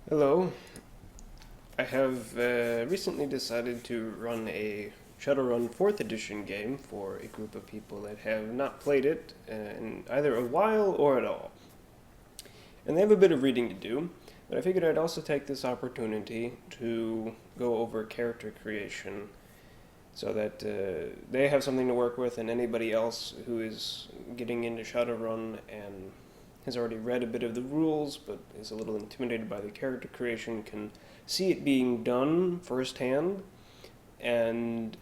Hello. I have recently decided to run a Shadowrun 4th edition game for a group of people that have not played it in either a while or at all. And they have a bit of reading to do, but I figured I'd also take this opportunity to go over character creation so that they have something to work with, and anybody else who is getting into Shadowrun and has already read a bit of the rules but is a little intimidated by the character creation can see it being done firsthand and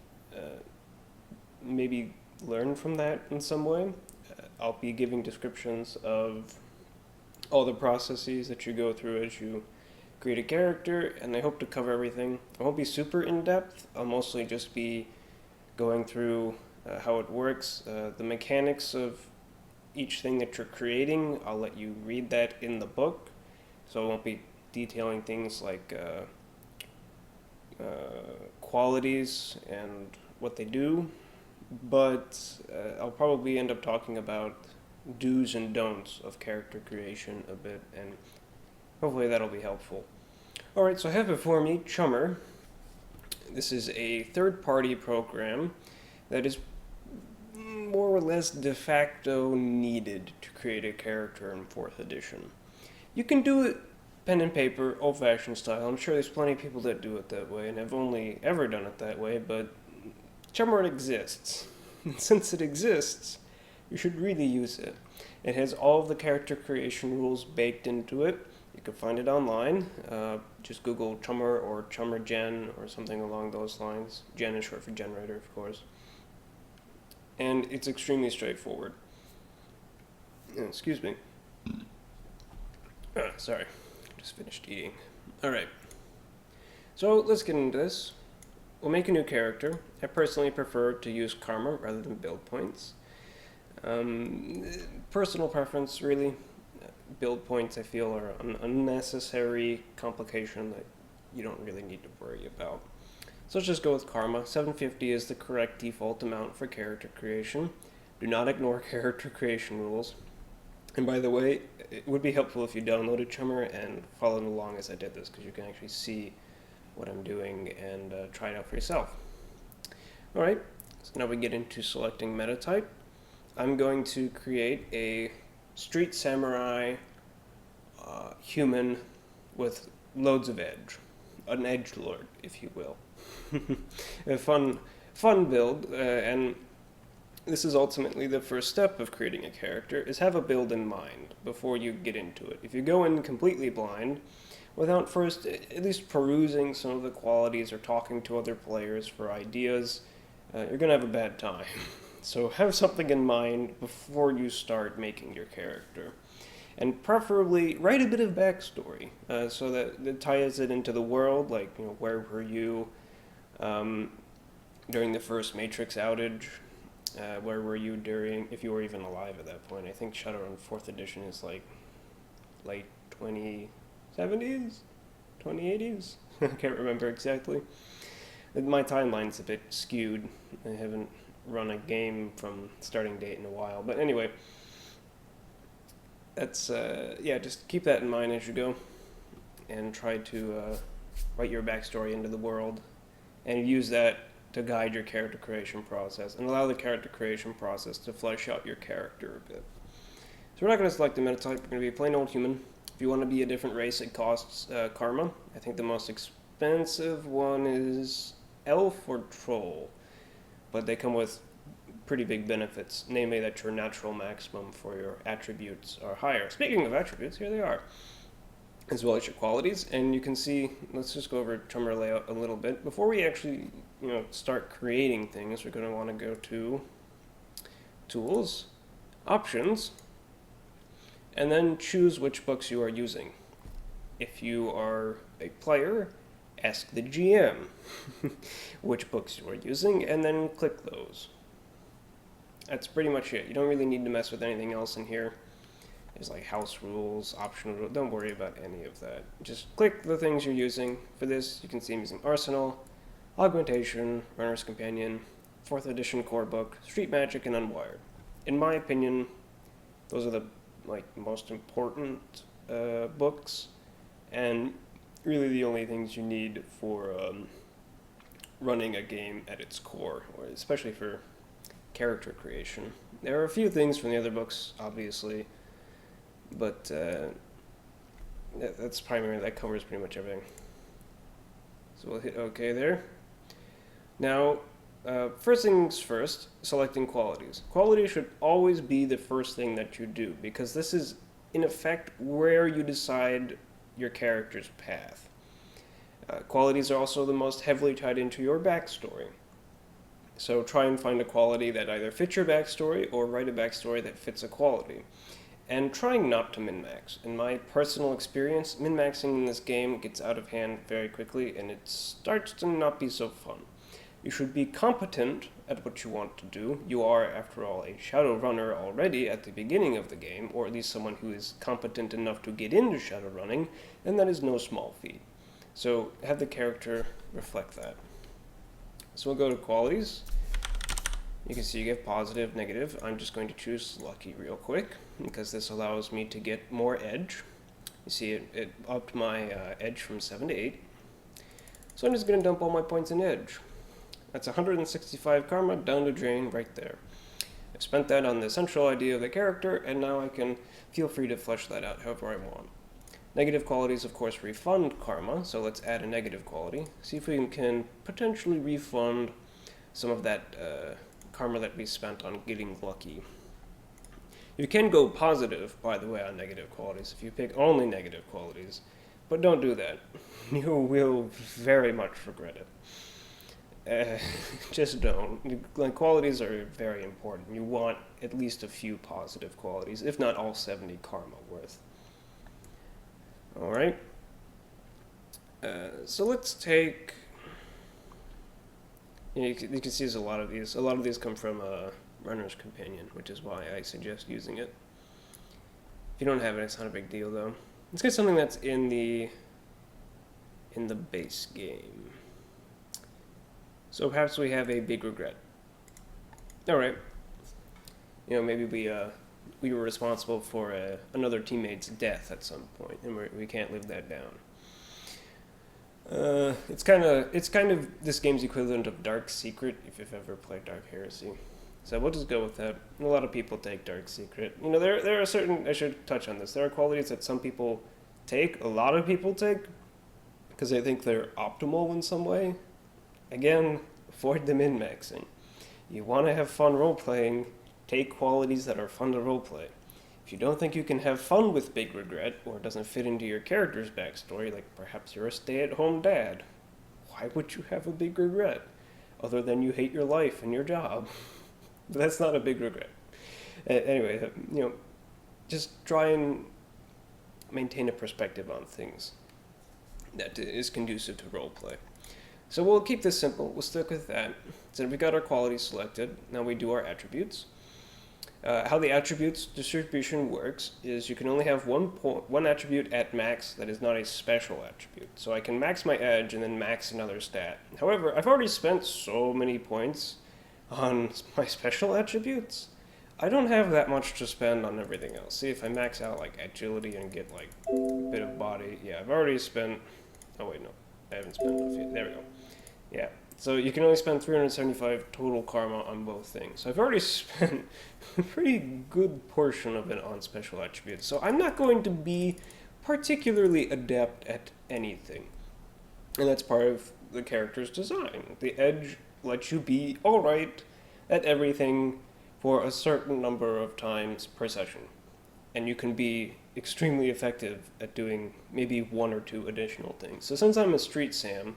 maybe learn from that in some way. I'll be giving descriptions of all the processes that you go through as you create a character, and I hope to cover everything. I won't be super in depth. I'll mostly just be going through how it works, the mechanics of each thing that you're creating. I'll let you read that in the book, so I won't be detailing things like qualities and what they do, but I'll probably end up talking about do's and don'ts of character creation a bit, and hopefully that'll be helpful. Alright, so I have before me Chummer. This is a third-party program that is more or less de facto needed to create a character in 4th edition. You can do it pen and paper, old-fashioned style. I'm sure there's plenty of people that do it that way and have only ever done it that way, but Chummer exists. And since it exists, you should really use it. It has all of the character creation rules baked into it. You can find it online. Just Google Chummer or Chummer Gen or something along those lines. Gen is short for generator, of course. And it's extremely straightforward. Excuse me. Sorry, just finished eating. Alright, so let's get into this. We'll make a new character. I personally prefer to use karma rather than build points. Personal preference, really. Build points, I feel, are an unnecessary complication that you don't really need to worry about. So let's just go with karma. 750 is the correct default amount for character creation. Do not ignore character creation rules. And by the way, it would be helpful if you downloaded Chummer and followed along as I did this, because you can actually see what I'm doing and try it out for yourself. Alright, so now we get into selecting meta type. I'm going to create a street samurai human with loads of edge. An edgelord, if you will. A fun build, and this is ultimately the first step of creating a character, is have a build in mind before you get into it. If you go in completely blind, without first at least perusing some of the qualities or talking to other players for ideas, you're going to have a bad time. So have something in mind before you start making your character. And preferably write a bit of backstory so that it ties it into the world, like, you know, where were you during the first Matrix outage? Where were you during, if you were even alive at that point? I think Shadowrun 4th edition is like late 2070s? 2080s? I can't remember exactly. My timeline's a bit skewed. I haven't run a game from starting date in a while. But anyway, that's, just keep that in mind as you go. And try to write your backstory into the world. And use that to guide your character creation process, and allow the character creation process to flesh out your character a bit. So we're not going to select a meta type, we're going to be a plain old human. If you want to be a different race, it costs karma. I think the most expensive one is elf or troll, but they come with pretty big benefits, namely that your natural maximum for your attributes are higher. Speaking of attributes, here they are, as well as your qualities. And you can see, let's just go over Chummer layout a little bit. Before we actually start creating things, we're going to want to go to Tools, Options, and then choose which books you are using. If you are a player, ask the GM which books you are using, and then click those. That's pretty much it. You don't really need to mess with anything else in here. There's like house rules, optional rules. Don't worry about any of that. Just click the things you're using. For this, you can see I'm using Arsenal, Augmentation, Runner's Companion, 4th edition core book, Street Magic, and Unwired. In my opinion, those are the most important books, and really the only things you need for running a game at its core, or especially for character creation. There are a few things from the other books, obviously, but that covers pretty much everything. So we'll hit OK there. Now, first things first, selecting qualities. Quality should always be the first thing that you do, because this is, in effect, where you decide your character's path. Qualities are also the most heavily tied into your backstory. So try and find a quality that either fits your backstory or write a backstory that fits a quality. And trying not to min-max. In my personal experience, min-maxing in this game gets out of hand very quickly and it starts to not be so fun. You should be competent at what you want to do. You are, after all, a Shadowrunner already at the beginning of the game, or at least someone who is competent enough to get into Shadowrunning, and that is no small feat. So have the character reflect that. So we'll go to qualities. You can see you get positive, negative. I'm just going to choose lucky real quick because this allows me to get more edge. You see it upped my edge from 7 to 8. So I'm just going to dump all my points in edge. That's 165 karma down the drain right there. I've spent that on the central idea of the character, and now I can feel free to flesh that out however I want. Negative qualities, of course, refund karma, so let's add a negative quality. See if we can potentially refund some of that karma that we spent on getting lucky. You can go positive, by the way, on negative qualities if you pick only negative qualities, but don't do that. You will very much regret it. Just don't. Qualities are very important. You want at least a few positive qualities, if not all 70 karma worth. Alright. So let's take... You can see there's a lot of these. A lot of these come from Runner's Companion, which is why I suggest using it. If you don't have it, it's not a big deal, though. Let's get something that's in the base game. So perhaps we have a big regret. Alright. You know, maybe we were responsible for another teammate's death at some point, and we can't live that down. It's kind of this game's equivalent of Dark Secret, if you've ever played Dark Heresy. So we'll just go with that. A lot of people take Dark Secret. You know, there are certain, I should touch on this, there are qualities that some people take, a lot of people take, because they think they're optimal in some way. Again, avoid the min-maxing. You want to have fun role-playing, take qualities that are fun to roleplay. If you don't think you can have fun with Big Regret, or it doesn't fit into your character's backstory, like perhaps you're a stay-at-home dad, why would you have a big regret? Other than you hate your life and your job. But that's not a big regret. Anyway, you know, just try and maintain a perspective on things that is conducive to roleplay. So we'll keep this simple. We'll stick with that. So we got our qualities selected. Now we do our attributes. How the attributes distribution works is you can only have one attribute at max that is not a special attribute. So I can max my edge and then max another stat. However, I've already spent so many points on my special attributes. I don't have that much to spend on everything else. See, if I max out like agility and get like a bit of body, yeah, I've already spent, oh wait, no, I haven't spent enough yet. There we go. Yeah, so you can only spend 375 total karma on both things. So I've already spent a pretty good portion of it on special attributes. So I'm not going to be particularly adept at anything. And that's part of the character's design. The edge lets you be alright at everything for a certain number of times per session. And you can be extremely effective at doing maybe one or two additional things. So since I'm a street Sam,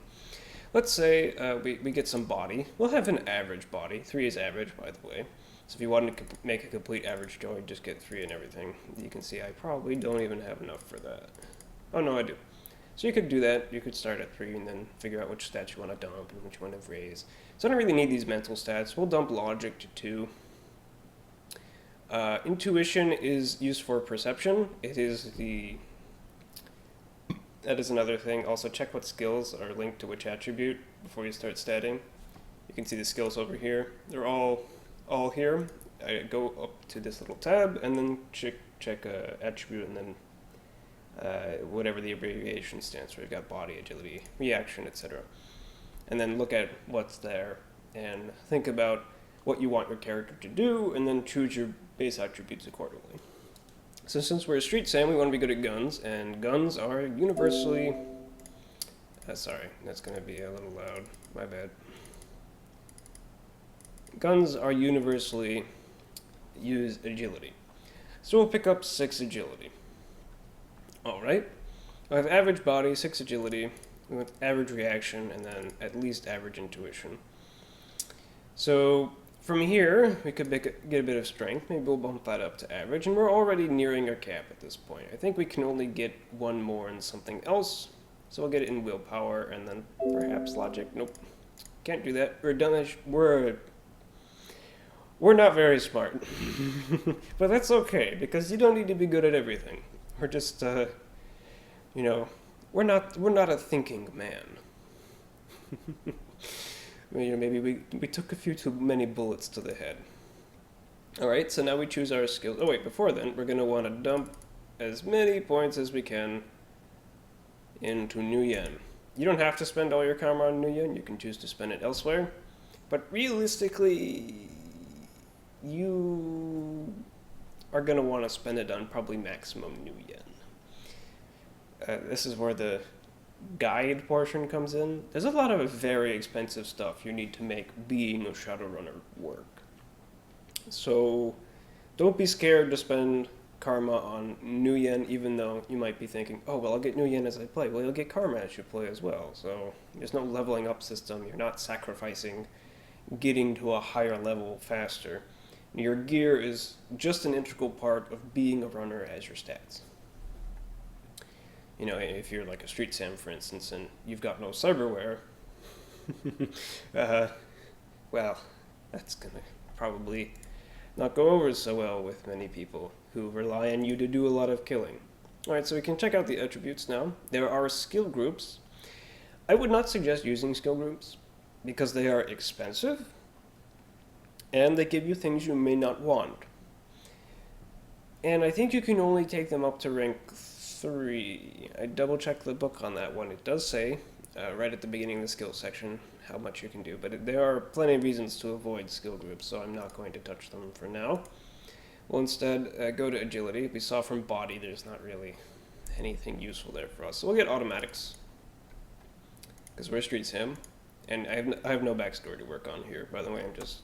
let's say we get some body. We'll have an average body. 3 is average, by the way. So if you wanted to make a complete average Joe, you'd just get 3 and everything. You can see I probably don't even have enough for that. Oh, no, I do. So you could do that. You could start at 3 and then figure out which stats you want to dump and which you want to raise. So I don't really need these mental stats. We'll dump logic to 2. Intuition is used for perception. That is another thing. Also, check what skills are linked to which attribute before you start statting. You can see the skills over here. They're all here. I go up to this little tab and then check attribute and then whatever the abbreviation stands for. You've got body, agility, reaction, etc. And then look at what's there and think about what you want your character to do, and then choose your base attributes accordingly. So since we're a street sim, we want to be good at guns, and guns are universally... sorry, that's going to be a little loud. My bad. Guns are universally use agility. So we'll pick up 6 agility. Alright. I have average body, 6 agility, we want average reaction, and then at least average intuition. So from here, we could get a bit of strength. Maybe we'll bump that up to average, and we're already nearing our cap at this point. I think we can only get one more in something else, so we'll get it in willpower, and then perhaps logic. Nope, can't do that. We're not very smart. But that's okay, because you don't need to be good at everything. We're just, you know, we're not a thinking man. Maybe we took a few too many bullets to the head. Alright, so now we choose our skills. Oh wait, before then, we're going to want to dump as many points as we can into New Yen. You don't have to spend all your karma on New Yen, you can choose to spend it elsewhere. But realistically, you are going to want to spend it on probably maximum New Yen. This is where the guide portion comes in. There's a lot of very expensive stuff you need to make being a Shadowrunner work. So don't be scared to spend karma on New Yen, even though you might be thinking, oh, well, I'll get New Yen as I play. Well, you'll get karma as you play as well. So there's no leveling up system. You're not sacrificing getting to a higher level faster. Your gear is just an integral part of being a runner as your stats. You know, if you're like a street sim, for instance, and you've got no cyberware, well, that's gonna probably not go over so well with many people who rely on you to do a lot of killing. Alright, so we can check out the attributes now. There are skill groups. I would not suggest using skill groups because they are expensive and they give you things you may not want. And I think you can only take them up to rank 3. I double-checked the book on that one. It does say, right at the beginning of the skill section, how much you can do. But there are plenty of reasons to avoid skill groups, so I'm not going to touch them for now. We'll instead go to agility. We saw from body there's not really anything useful there for us. So we'll get automatics, because we're a street sim. And I have no backstory to work on here. By the way, I'm just,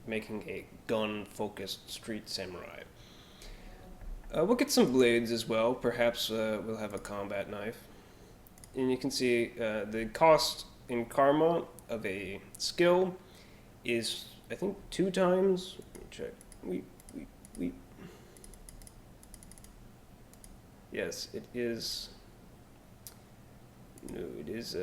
making a gun-focused street samurai. We'll get some blades as well. Perhaps we'll have a combat knife. And you can see the cost in karma of a skill is, I think, 2 times. Let me check. Yes, it is. No, it is.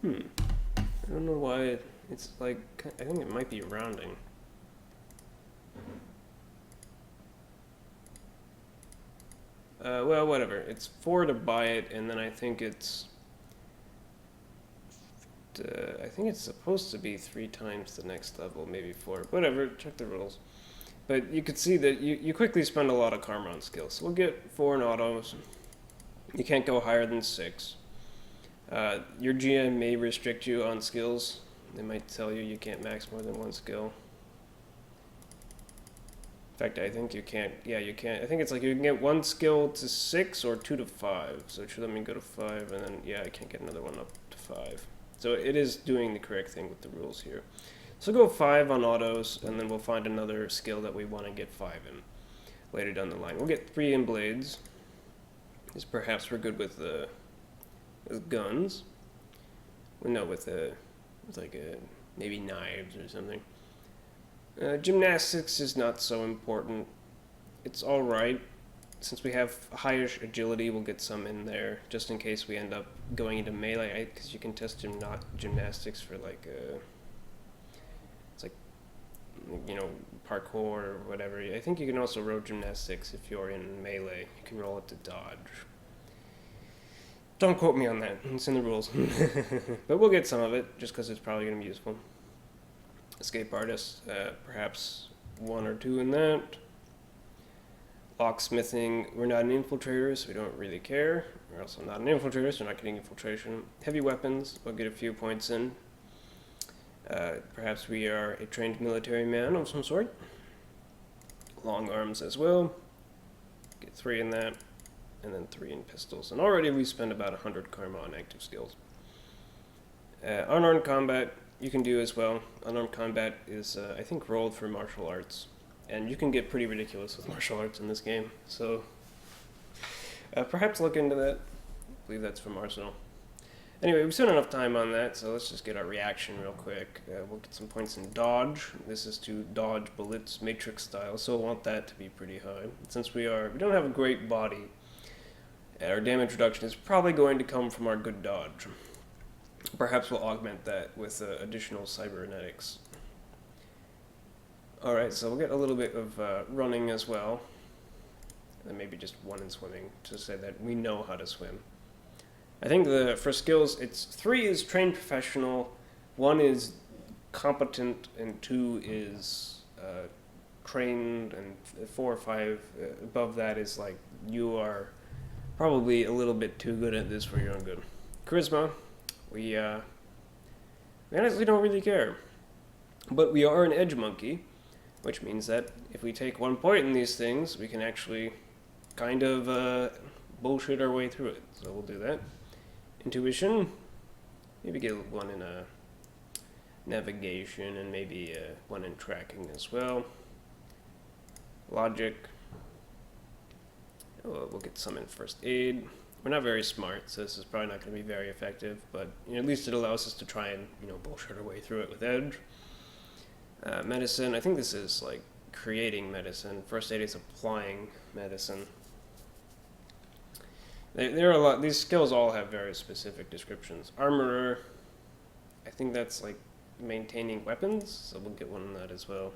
I don't know why it's like. I think it might be rounding. Well, whatever. It's 4 to buy it, and then I think it's. I think it's supposed to be 3 times the next level, maybe 4. Whatever. Check the rules. But you could see that you quickly spend a lot of karma on skills. So we'll get 4 in autos. You can't go higher than 6. Your GM may restrict you on skills. They might tell you can't max more than 1 skill. In fact, I think you can't. Yeah, you can't. I think it's like you can get 1 skill to 6 or 2 to 5. So it should let me go to 5, and then, yeah, I can't get another one up to 5. So it is doing the correct thing with the rules here. So go 5 on autos, and then we'll find another skill that we want to get 5 in later down the line. We'll get 3 in blades, because perhaps we're good with guns. Well, no, with like maybe knives or something. Gymnastics is not so important. It's alright. Since we have highish agility, we'll get some in there, just in case we end up going into melee, because you can test gymnastics for like, it's like, parkour or whatever. I think you can also roll gymnastics if you're in melee. You can roll it to dodge. Don't quote me on that, it's in the rules. But we'll get some of it, just because it's probably going to be useful. Escape artist, perhaps 1 or 2 in that. Locksmithing, we're not an infiltrator, so we don't really care. We're also not an infiltrator, so we're not getting infiltration. Heavy weapons, we'll get a few points in. Perhaps we are a trained military man of some sort. Long arms as well. Get 3 in that, and then 3 in pistols. And already we spend about 100 karma on active skills. Unarmed combat, you can do as well. Unarmed combat is, I think, rolled for martial arts. And you can get pretty ridiculous with martial arts in this game. So, perhaps look into that. I believe that's from Arsenal. Anyway, we've spent enough time on that, so let's just get our reaction real quick. We'll get some points in dodge. This is to dodge bullets, matrix style, so we'll want that to be pretty high. Since we don't have a great body, our damage reduction is probably going to come from our good dodge. Perhaps we'll augment that with additional cybernetics. Alright, so we'll get a little bit of running as well. And maybe just 1 in swimming, to say that we know how to swim. I think for skills, 3 is trained professional, 1 is competent, and 2 is trained, and 4 or 5 above that is like, you are probably a little bit too good at this for your own good. Charisma, we honestly don't really care. But we are an edge monkey, which means that if we take 1 point in these things, we can actually kind of bullshit our way through it. So we'll do that. Intuition, maybe get 1 in navigation, and maybe 1 in tracking as well. Logic, we'll get some in first aid. We're not very smart, so this is probably not going to be very effective, but at least it allows us to try and bullshit our way through it with edge. Medicine, I think this is like creating medicine. First aid is applying medicine. There are a lot. These skills all have very specific descriptions. Armorer, I think that's like maintaining weapons, so we'll get 1 in that as well.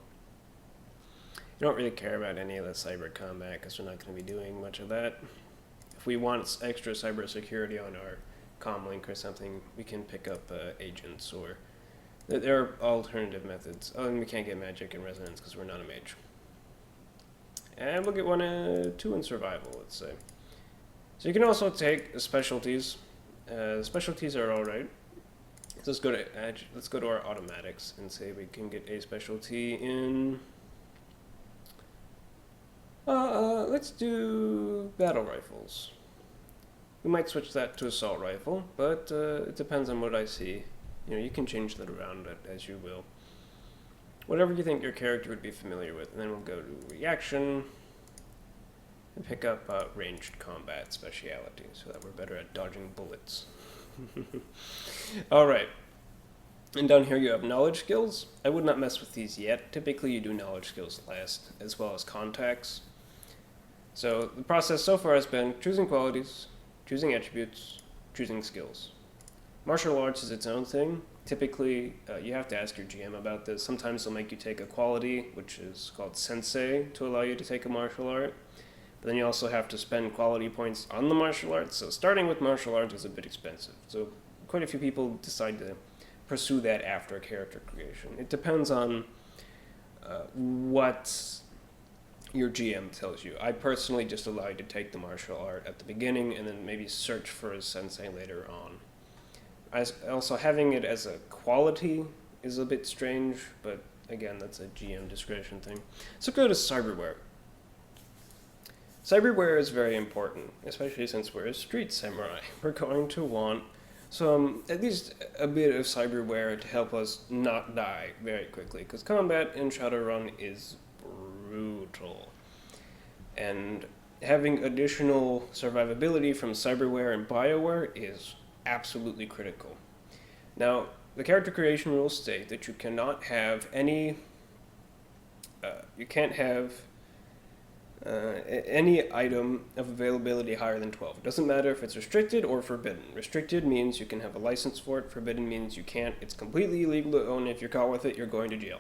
You don't really care about any of the cyber combat because we're not going to be doing much of that. If we want extra cyber security on our comlink or something, we can pick up agents, or there are alternative methods. Oh, and we can't get magic and resonance because we're not a mage. And we'll get 2 in survival, let's say. So you can also take specialties. Specialties are alright. So let's go to our automatics and say we can get a specialty in. Let's do battle rifles. We might switch that to assault rifle, but it depends on what I see. You can change that around as you will. Whatever you think your character would be familiar with, and then we'll go to reaction. And pick up ranged combat speciality, so that we're better at dodging bullets. Alright. And down here you have knowledge skills. I would not mess with these yet. Typically you do knowledge skills last, as well as contacts. So the process so far has been choosing qualities, choosing attributes, choosing skills. Martial arts is its own thing. Typically, you have to ask your GM about this. Sometimes they'll make you take a quality, which is called sensei, to allow you to take a martial art. But then you also have to spend quality points on the martial arts, so starting with martial arts is a bit expensive. So quite a few people decide to pursue that after character creation. It depends on what your GM tells you. I personally just allow you to take the martial art at the beginning and then maybe search for a sensei later on. Also, having it as a quality is a bit strange, but again, that's a GM discretion thing. So go to cyberware. Cyberware is very important, especially since we're a street samurai. We're going to want at least a bit of cyberware to help us not die very quickly, because combat in Shadowrun is brutal. And having additional survivability from cyberware and bioware is absolutely critical. Now, the character creation rules state that you cannot have any any item of availability higher than 12. It doesn't matter if it's restricted or forbidden. Restricted means you can have a license for it. Forbidden means you can't. It's completely illegal to own. If you're caught with it, you're going to jail.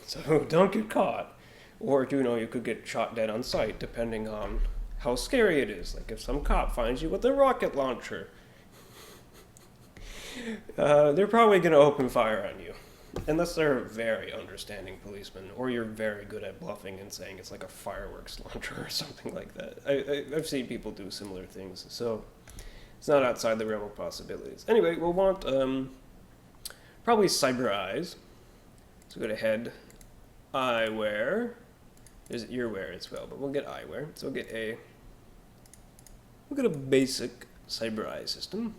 So don't get caught. Or, you could get shot dead on sight, depending on how scary it is. Like if some cop finds you with a rocket launcher, they're probably going to open fire on you. Unless they're very understanding policemen, or you're very good at bluffing and saying it's like a fireworks launcher or something like that. I've seen people do similar things, so it's not outside the realm of possibilities. Anyway, we'll want probably cyber eyes. So go to head, eyewear. There's earwear as well, but we'll get eyewear. So we'll get a basic cyber eye system.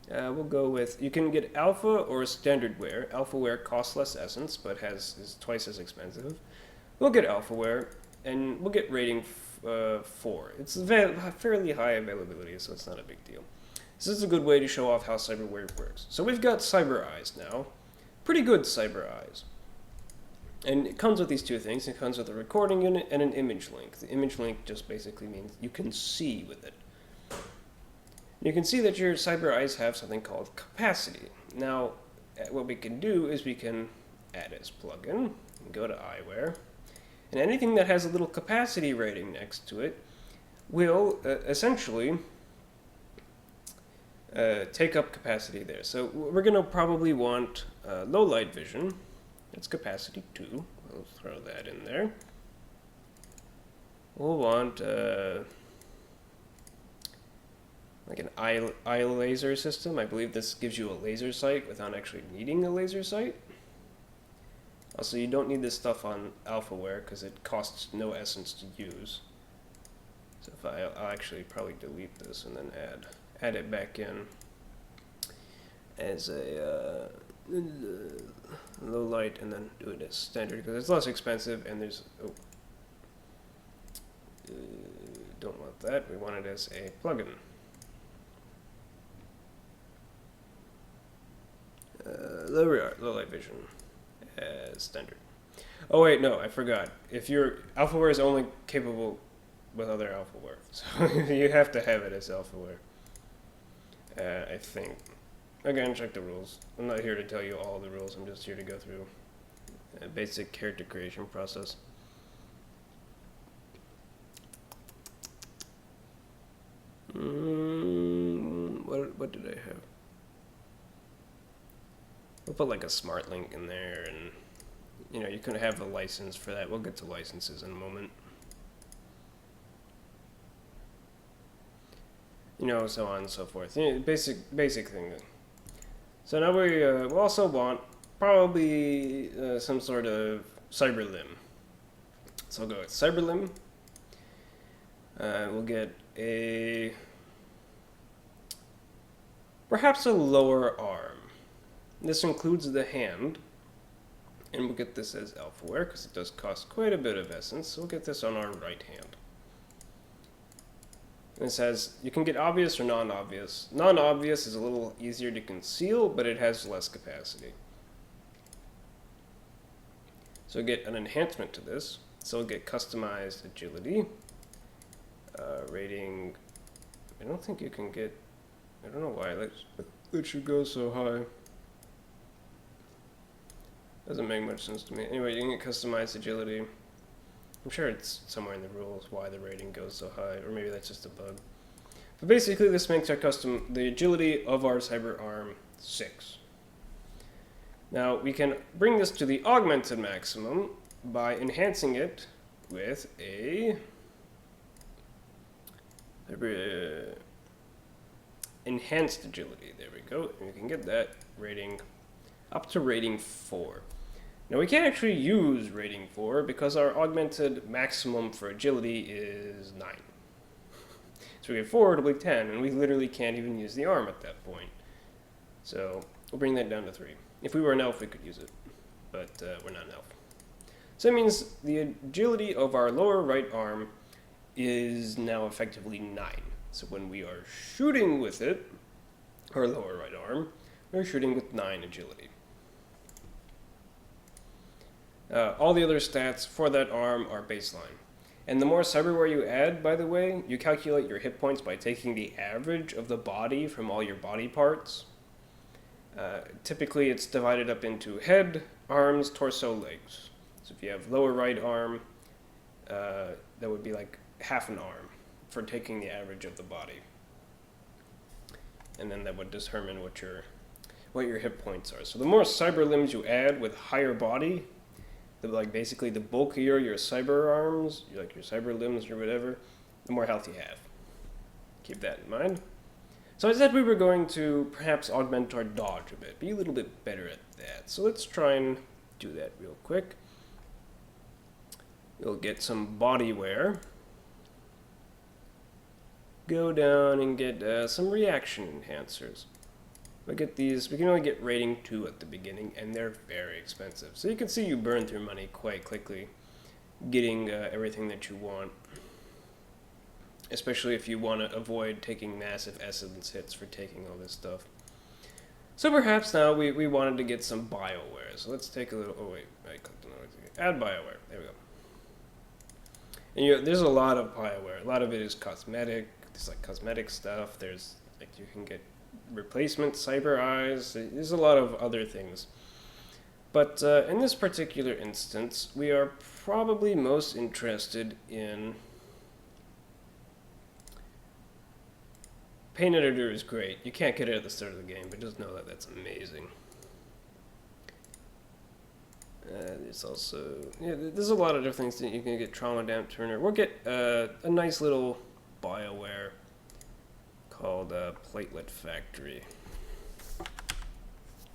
We'll go with, you can get alpha or standard wear. Alpha wear costs less essence, but is twice as expensive. We'll get alpha wear, and we'll get rating 4. It's fairly high availability, so it's not a big deal. This is a good way to show off how cyber wear works. So we've got cyber eyes now. Pretty good cyber eyes. And it comes with these two things. It comes with a recording unit and an image link. The image link just basically means you can see with it. You can see that your cyber eyes have something called capacity. Now, what we can do is we can add as plugin, go to eyewear, and anything that has a little capacity rating next to it will essentially take up capacity there. So we're going to probably want low light vision. That's capacity 2. We'll throw that in there. We'll want like an eye laser system. I believe this gives you a laser sight without actually needing a laser sight. Also, you don't need this stuff on alphaware because it costs no essence to use. So if I'll actually probably delete this and then add it back in as a low light, and then do it as standard because it's less expensive, and there's don't want that. We want it as a plugin. Low light vision as standard. Oh wait, no, I forgot. If your alphaware is only capable with other alphaware, so you have to have it as alphaware. I think. Again, check the rules. I'm not here to tell you all the rules. I'm just here to go through a basic character creation process. What did I have? We'll put like a smart link in there, and you can have a license for that. We'll get to licenses in a moment. So on and so forth. Basic thing. So now we'll also want probably some sort of cyber limb. So I'll go with cyber limb. We'll get perhaps a lower arm. This includes the hand, and we'll get this as alphaware because it does cost quite a bit of essence. So we'll get this on our right hand. And it says you can get obvious or non-obvious. Non-obvious is a little easier to conceal, but it has less capacity. So we'll get an enhancement to this. So we'll get customized agility. Rating, I don't think you can get, I don't know why that should go so high. Doesn't make much sense to me. Anyway, you can get customized agility. I'm sure it's somewhere in the rules why the rating goes so high, or maybe that's just a bug. But basically, this makes the agility of our cyber arm 6. Now, we can bring this to the augmented maximum by enhancing it with a enhanced agility. There we go. And we can get that rating up to rating 4. Now we can't actually use rating 4 because our augmented maximum for agility is 9. So we get 4, it'll be 10, and we literally can't even use the arm at that point. So we'll bring that down to 3. If we were an elf, we could use it, but we're not an elf. So that means the agility of our lower right arm is now effectively 9. So when we are shooting with it, our lower right arm, we're shooting with 9 agility. All the other stats for that arm are baseline. And the more cyberware you add, by the way, you calculate your hit points by taking the average of the body from all your body parts. Typically, it's divided up into head, arms, torso, legs. So if you have lower right arm, that would be like half an arm for taking the average of the body. And then that would determine what what your hit points are. So the more cyber limbs you add with higher body, like basically the bulkier your cyber arms, like your cyber limbs or whatever, the more health you have. Keep that in mind. So I said we were going to perhaps augment our dodge a bit, be a little bit better at that. So let's try and do that real quick. We'll get some body wear. Go down and get some reaction enhancers. We'll get these, we can only get rating 2 at the beginning, and they're very expensive. So you can see you burn through money quite quickly getting everything that you want. Especially if you want to avoid taking massive essence hits for taking all this stuff. So perhaps now we wanted to get some BioWare. So let's take a little, oh wait, I clicked on it. Add BioWare, there we go. And there's a lot of BioWare. A lot of it is cosmetic, there's like cosmetic stuff, there's like you can get replacement cyber eyes, there's a lot of other things. But in this particular instance, we are probably most interested in Paint Editor is great. You can't get it at the start of the game, but just know that that's amazing. There's also, there's a lot of different things that you can get. Trauma Damp Turner. We'll get a nice little BioWare called Platelet Factory.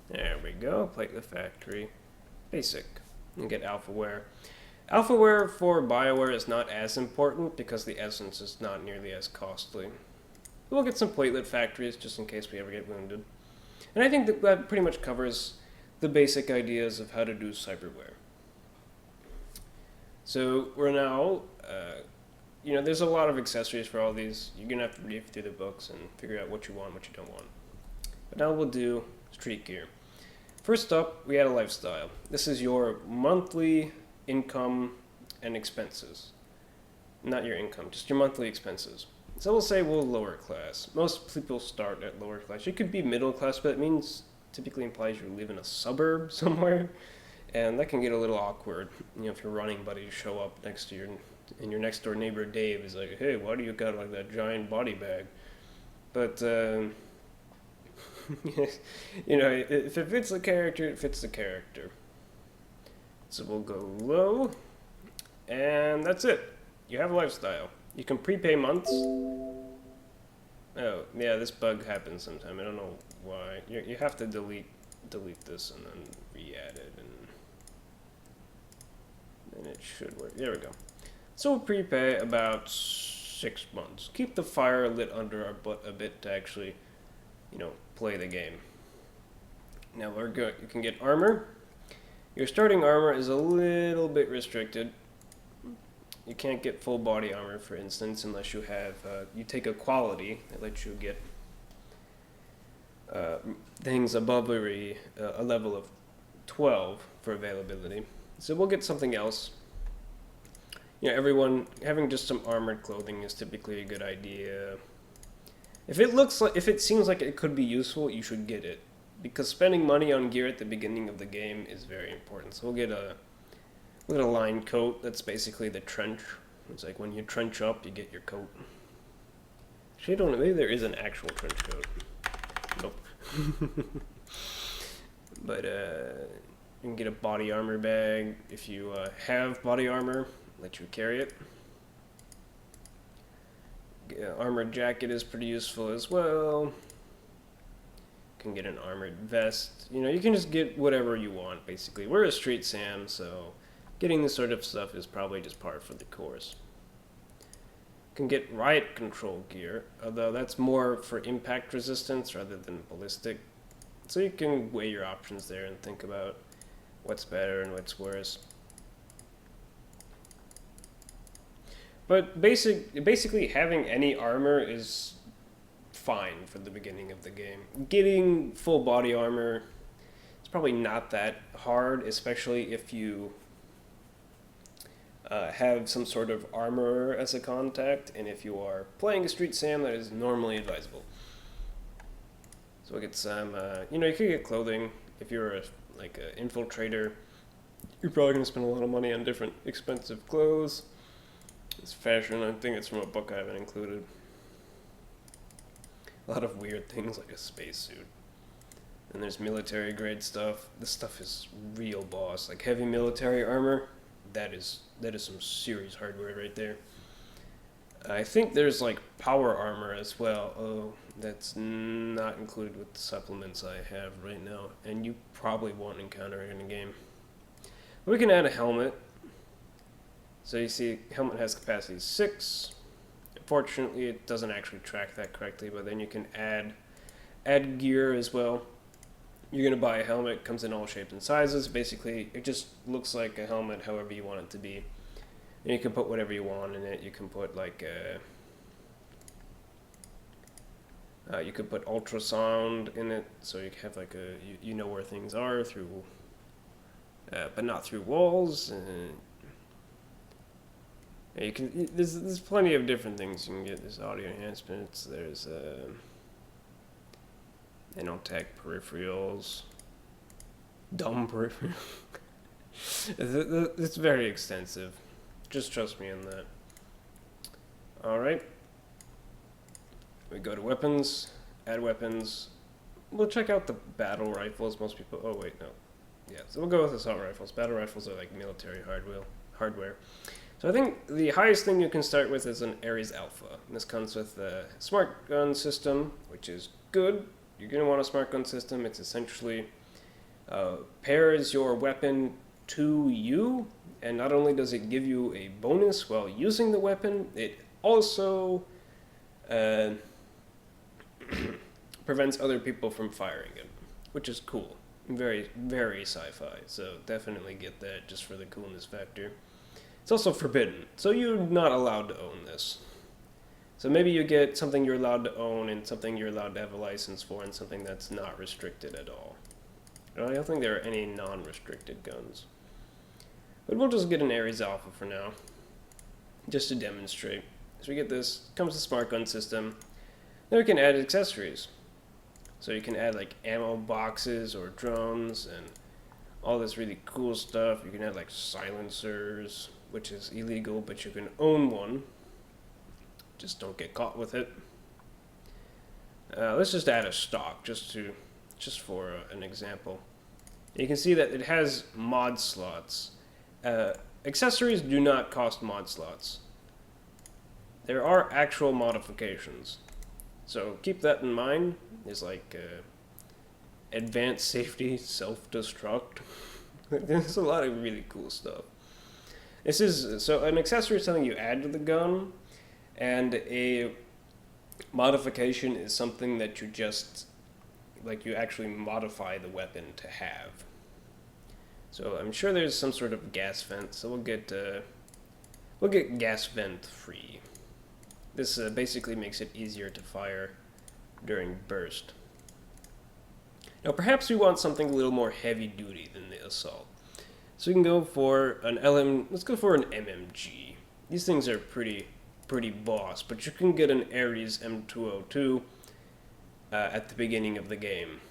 There we go, Platelet Factory. Basic. You get AlphaWare. AlphaWare for BioWare is not as important because the essence is not nearly as costly. We'll get some platelet factories just in case we ever get wounded. And I think that pretty much covers the basic ideas of how to do cyberware. So we're now, there's a lot of accessories for all these. You're going to have to read through the books and figure out what you want, what you don't want. But now we'll do street gear. First up, we add a lifestyle. This is your monthly income and expenses. Not your income, just your monthly expenses. So we'll say we'll lower class. Most people start at lower class. You could be middle class, but it means typically implies you live in a suburb somewhere, and that can get a little awkward. If your running buddies show up next to you, and your next door neighbor Dave is like, "Hey, why do you got like that giant body bag?" But if it fits the character, it fits the character. So we'll go low, and that's it. You have a lifestyle. You can prepay months. Oh, yeah, this bug happens sometime. I don't know why. You have to delete this and then re-add it, and it should work. There we go. So we'll prepay about 6 months. Keep the fire lit under our butt a bit to actually, play the game. Now we're good. You can get armor. Your starting armor is a little bit restricted. You can't get full body armor, for instance, unless you have, you take a quality that lets you get things above a level of 12 for availability. So we'll get something else. Everyone having just some armored clothing is typically a good idea. If it seems like it could be useful, you should get it, because spending money on gear at the beginning of the game is very important. So we'll get a lined coat. That's basically the trench. It's like when you trench up, you get your coat. Actually, I don't know. Maybe there is an actual trench coat. Nope. But you can get a body armor bag. If you have body armor, let you carry it. Armored jacket is pretty useful as well. You can get an armored vest. You can just get whatever you want, basically. We're a street Sam, so getting this sort of stuff is probably just par for the course. You can get riot control gear, although that's more for impact resistance rather than ballistic. So you can weigh your options there and think about what's better and what's worse. But basically having any armor is fine for the beginning of the game. Getting full body armor is probably not that hard, especially if you have some sort of armor as a contact, and if you are playing a street Sam, that is normally advisable. So we'll get some, you could get clothing. If you're an infiltrator, you're probably going to spend a lot of money on different expensive clothes. It's fashion, I think it's from a book I haven't included. A lot of weird things like a spacesuit. And there's military grade stuff. This stuff is real boss. Like heavy military armor, that is some serious hardware right there. I think there's like power armor as well. Oh, that's not included with the supplements I have right now, and you probably won't encounter it in the game. But we can add a helmet. So you see, helmet has capacity 6. Unfortunately, it doesn't actually track that correctly, but then you can add gear as well. You're going to buy a helmet, comes in all shapes and sizes. Basically, it just looks like a helmet however you want it to be. And you can put whatever you want in it. You can put like you could put ultrasound in it, so you can have like you know where things are through, but not through walls. You can there's plenty of different things you can get. There's audio enhancements. There's nanotech peripherals, dumb peripherals. It's very extensive. Just trust me on that. Alright. We go to weapons, add weapons. We'll check out the battle rifles. Most people... Oh, wait, no. Yeah, so we'll go with assault rifles. Battle rifles are like military hardware. So I think the highest thing you can start with is an Ares Alpha. And this comes with a smart gun system, which is good. You're going to want a smart gun system. It's essentially pairs your weapon to you, and not only does it give you a bonus while using the weapon, it also prevents other people from firing it, which is cool. Very, very sci-fi, so definitely get that just for the coolness factor. It's also forbidden, so you're not allowed to own this. So maybe you get something you're allowed to own and something you're allowed to have a license for and something that's not restricted at all. I don't think there are any non-restricted guns. But we'll just get an Ares Alpha for now, just to demonstrate. So we get this, comes with a smart gun system. Then we can add accessories. So you can add like ammo boxes or drums and all this really cool stuff. You can add like silencers, which is illegal, but you can own one. Just don't get caught with it. Let's just add a stock, just for an example. You can see that it has mod slots. Accessories do not cost mod slots. There are actual modifications. So keep that in mind. There's like advanced safety, self-destruct. There's a lot of really cool stuff. So an accessory is something you add to the gun, and a modification is something that you just, like, you actually modify the weapon to have. So I'm sure there's some sort of gas vent, so we'll get gas vent free. This basically makes it easier to fire during burst. Now perhaps we want something a little more heavy duty than the assault. So we can go for let's go for an MMG. These things are pretty boss, but you can get an Ares M202 at the beginning of the game.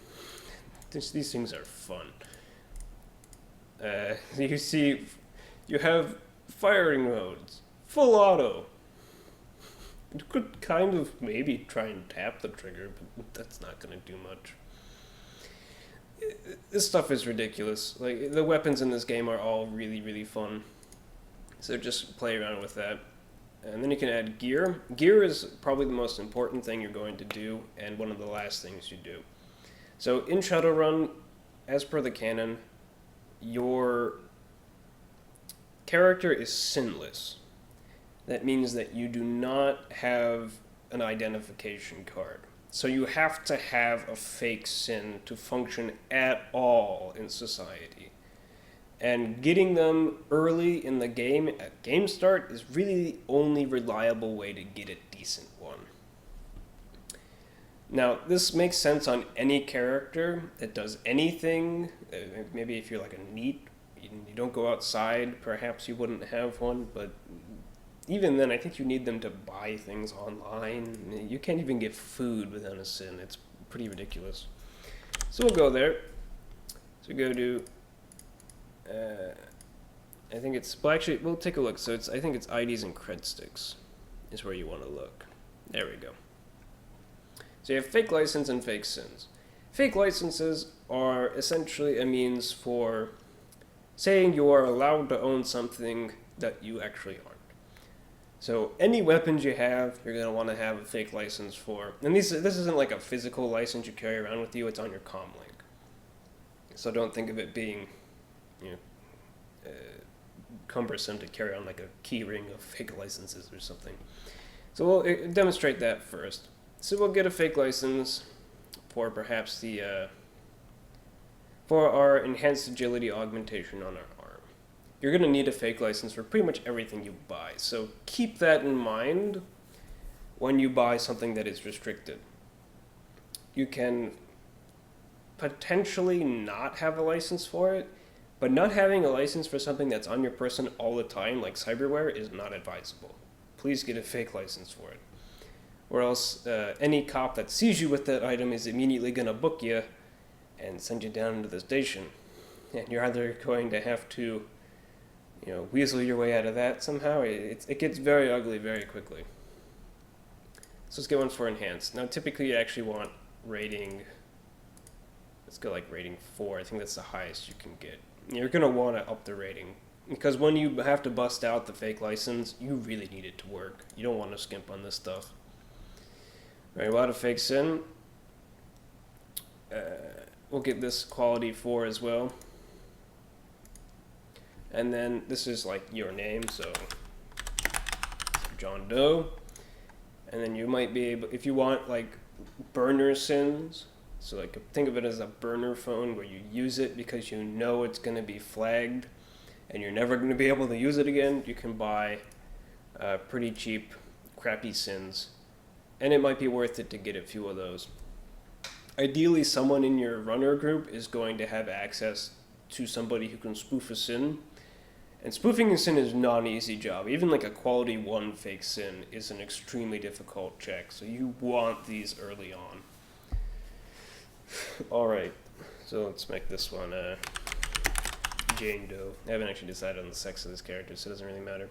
These things are fun. You see, you have firing modes, full auto. You could kind of maybe try and tap the trigger, but that's not going to do much. This stuff is ridiculous. Like, the weapons in this game are all really, really fun. So just play around with that. And then you can add gear. Gear is probably the most important thing you're going to do, and one of the last things you do. So in Shadowrun, as per the canon, your character is sinless. That means that you do not have an identification card. So you have to have a fake sin to function at all in society. And getting them early in the game, at game start, is really the only reliable way to get a decent one. Now, this makes sense on any character that does anything. Maybe if you're like a NEET, you don't go outside, perhaps you wouldn't have one, but even then, I think you need them to buy things online. You can't even get food without a sin. It's pretty ridiculous. So we'll go there. So we go to... I think it's... Well, actually, we'll take a look. So I think it's IDs and cred sticks is where you want to look. There we go. So you have fake license and fake sins. Fake licenses are essentially a means for saying you are allowed to own something that you actually aren't. So any weapons you have, you're going to want to have a fake license for. And this isn't like a physical license you carry around with you, it's on your comlink. So don't think of it being, you know, cumbersome to carry on like a key ring of fake licenses or something. So we'll demonstrate that first. So we'll get a fake license for perhaps for our enhanced agility augmentation on our arm. You're going to need a fake license for pretty much everything you buy. So keep that in mind when you buy something that is restricted. You can potentially not have a license for it, but not having a license for something that's on your person all the time, like cyberware, is not advisable. Please get a fake license for it. Or else any cop that sees you with that item is immediately going to book you and send you down into the station. And you're either going to have to, weasel your way out of that somehow. It gets very ugly very quickly. So let's get one for enhanced. Now typically you actually want rating, let's go like rating 4. I think that's the highest you can get. You're going to want to up the rating, because when you have to bust out the fake license, you really need it to work. You don't want to skimp on this stuff. Alright, a lot of fakes in. We'll get this quality 4 as well. And then this is like your name, so John Doe. And then you might be able, if you want like burner sins, so like think of it as a burner phone where you use it because you know it's going to be flagged and you're never going to be able to use it again, you can buy pretty cheap, crappy sins. And it might be worth it to get a few of those. Ideally, someone in your runner group is going to have access to somebody who can spoof a sin. And spoofing a sin is not an easy job. Even like a quality 1 fake sin is an extremely difficult check. So you want these early on. Alright, so let's make this one Jane Doe. I haven't actually decided on the sex of this character, so it doesn't really matter.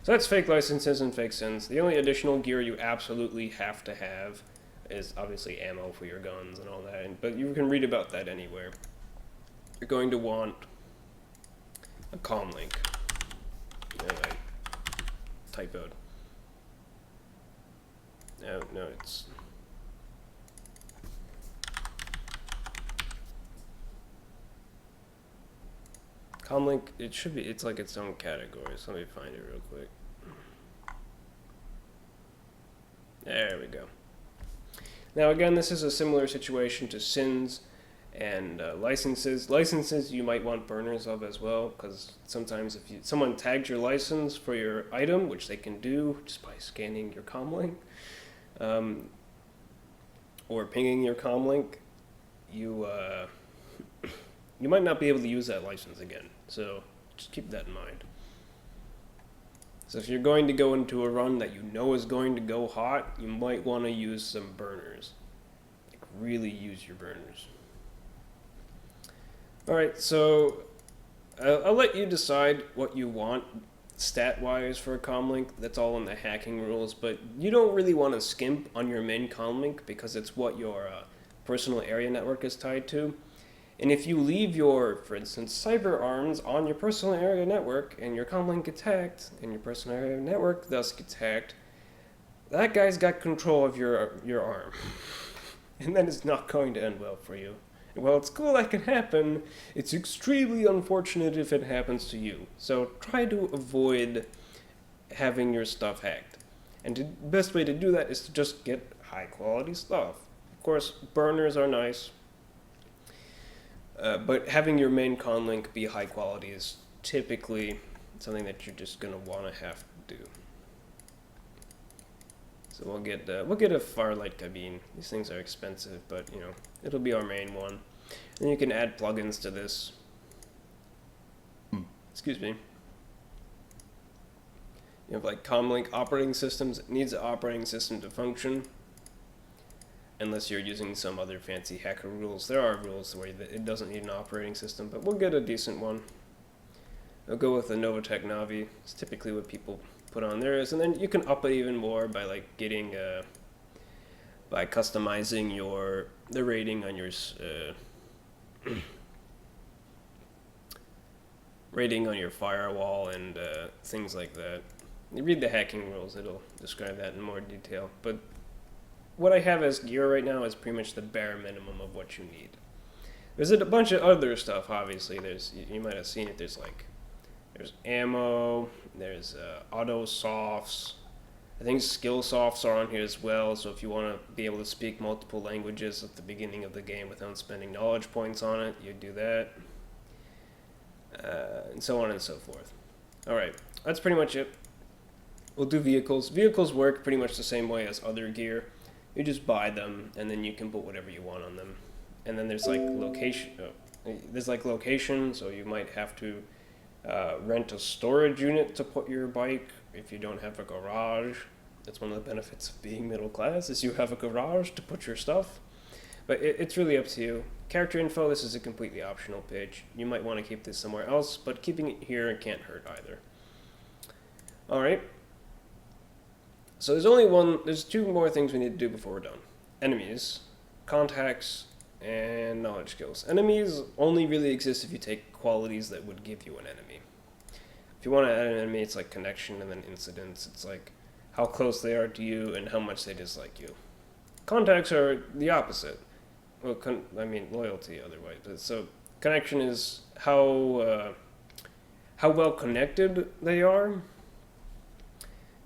So that's fake licenses and fake sins. The only additional gear you absolutely have to have is obviously ammo for your guns and all that, but you can read about that anywhere. You're going to want a comlink. I typoed. No, it's... Comlink, it's like its own category, so let me find it real quick. There we go. Now again, this is a similar situation to sins and licenses. Licenses you might want burners of as well, because sometimes if someone tags your license for your item, which they can do just by scanning your comlink, or pinging your comlink, you might not be able to use that license again. So just keep that in mind. So if you're going to go into a run that you know is going to go hot, you might want to use some burners. Like really use your burners. Alright, so I'll let you decide what you want stat-wise for a comlink. That's all in the hacking rules, but you don't really want to skimp on your main comlink because it's what your personal area network is tied to. And if you leave your, for instance, cyber arms on your personal area network and your comlink gets hacked and your personal area network thus gets hacked, that guy's got control of your arm. And that is not going to end well for you. And while it's cool that can happen, it's extremely unfortunate if it happens to you. So try to avoid having your stuff hacked. And the best way to do that is to just get high quality stuff. Of course, burners are nice. But having your main conlink be high quality is typically something that you're just going to want to have to do. So we'll get a Firelight cabine. These things are expensive, but it'll be our main one. And you can add plugins to this. Excuse me. You have like comlink operating systems. It needs an operating system to function. Unless you're using some other fancy hacker rules. There are rules where it doesn't need an operating system, but we'll get a decent one. I'll go with the Novatech Navi. It's typically what people put on theirs, and then you can up it even more by like getting by customizing the rating on your rating on your firewall and things like that. You read the hacking rules, it'll describe that in more detail. But what I have as gear right now is pretty much the bare minimum of what you need. There's a bunch of other stuff, obviously. You might have seen it, there's ammo, there's auto softs. I think skill softs are on here as well, so if you want to be able to speak multiple languages at the beginning of the game without spending knowledge points on it, you do that. And so on and so forth. Alright, that's pretty much it. We'll do vehicles. Vehicles work pretty much the same way as other gear. You just buy them, and then you can put whatever you want on them. And then there's like location. Location, so you might have to rent a storage unit to put your bike if you don't have a garage. That's one of the benefits of being middle class, is you have a garage to put your stuff. But it's really up to you. Character info, this is a completely optional page. You might want to keep this somewhere else, but keeping it here can't hurt either. Alright. So there's two more things we need to do before we're done. Enemies, contacts, and knowledge skills. Enemies only really exist if you take qualities that would give you an enemy. If you want to add an enemy, it's like connection and then incidents. It's like how close they are to you and how much they dislike you. Contacts are the opposite. Well, loyalty otherwise. So connection is how well connected they are,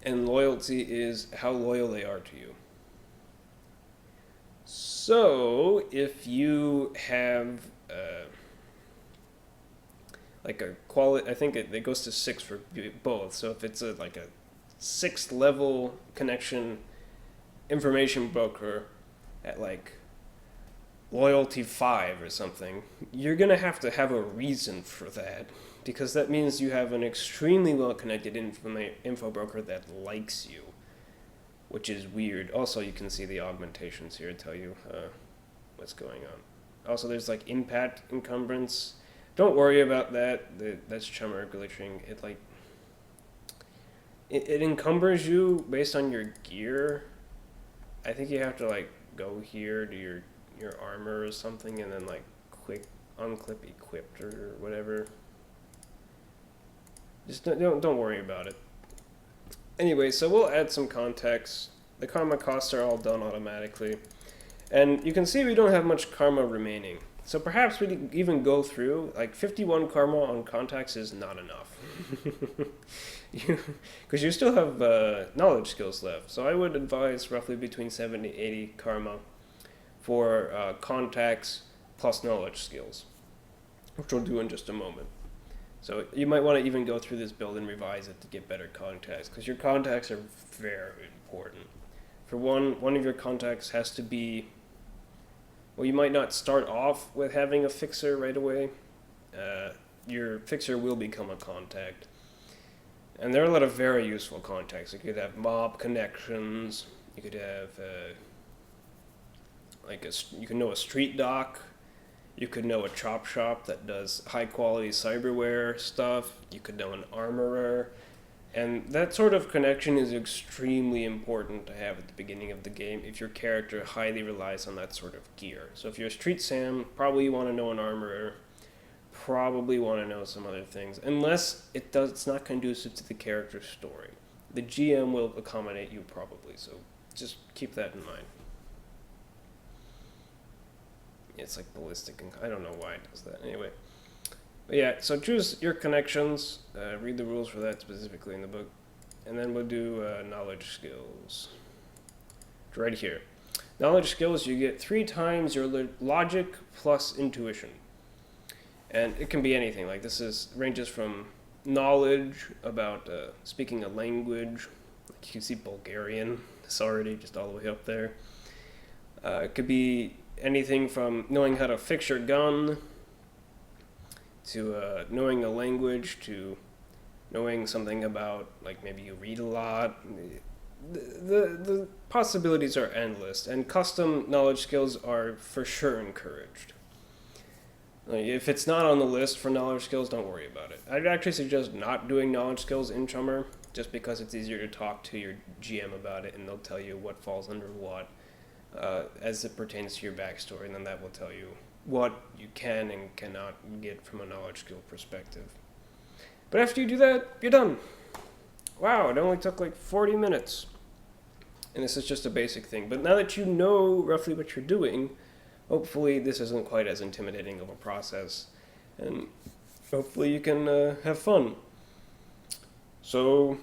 and loyalty is how loyal they are to you. So if you have like a quality, I think it goes to 6 for both. So if it's a 6th level connection information broker at like loyalty 5 or something, you're gonna have to have a reason for that, because that means you have an extremely well connected info broker that likes you, which is weird. Also, you can see the augmentations here tell you what's going on. Also, there's like impact encumbrance. Don't worry about that. That's Chummer glitching. It encumbers you based on your gear. I think you have to like go here to your armor or something, and then like unclip equipped or whatever. Just don't worry about it. Anyway, so we'll add some context. The karma costs are all done automatically, and you can see we don't have much karma remaining. So perhaps we could even go through, like 51 karma on contacts is not enough. Because you still have knowledge skills left. So I would advise roughly between 70 and 80 karma for contacts plus knowledge skills, which we'll do in just a moment. So you might want to even go through this build and revise it to get better contacts, because your contacts are very important. For one of your contacts has to be, well, you might not start off with having a fixer right away. Your fixer will become a contact. And there are a lot of very useful contacts. You could have mob connections. You could have you can know a street dock. You could know a chop shop that does high quality cyberware stuff. You could know an armorer. And that sort of connection is extremely important to have at the beginning of the game if your character highly relies on that sort of gear. So if you're a street Sam, probably want to know an armorer, probably want to know some other things, unless it's not conducive to the character's story. The GM will accommodate you probably, so just keep that in mind. It's like ballistic, and I don't know why it does that. Anyway. But yeah, so choose your connections, read the rules for that specifically in the book, and then we'll do knowledge skills. It's right here. Knowledge skills, you get 3 times your logic plus intuition. And it can be anything, like ranges from knowledge about speaking a language, like you can see Bulgarian, it's already just all the way up there. It could be anything from knowing how to fix your gun, to knowing a language, to knowing something about, like, maybe you read a lot. The possibilities are endless, and custom knowledge skills are for sure encouraged. Like, if it's not on the list for knowledge skills, don't worry about it. I'd actually suggest not doing knowledge skills in Chummer, just because it's easier to talk to your GM about it, and they'll tell you what falls under what. as it pertains to your backstory, and then that will tell you what you can and cannot get from a knowledge skill perspective. But after you do that, you're done. Wow, it only took like 40 minutes. And this is just a basic thing. But now that you know roughly what you're doing, hopefully this isn't quite as intimidating of a process. And hopefully you can have fun. So,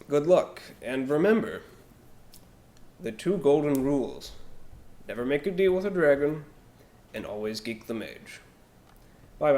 good luck. And remember, the 2 golden rules. Never make a deal with a dragon, and always geek the mage. Bye-bye.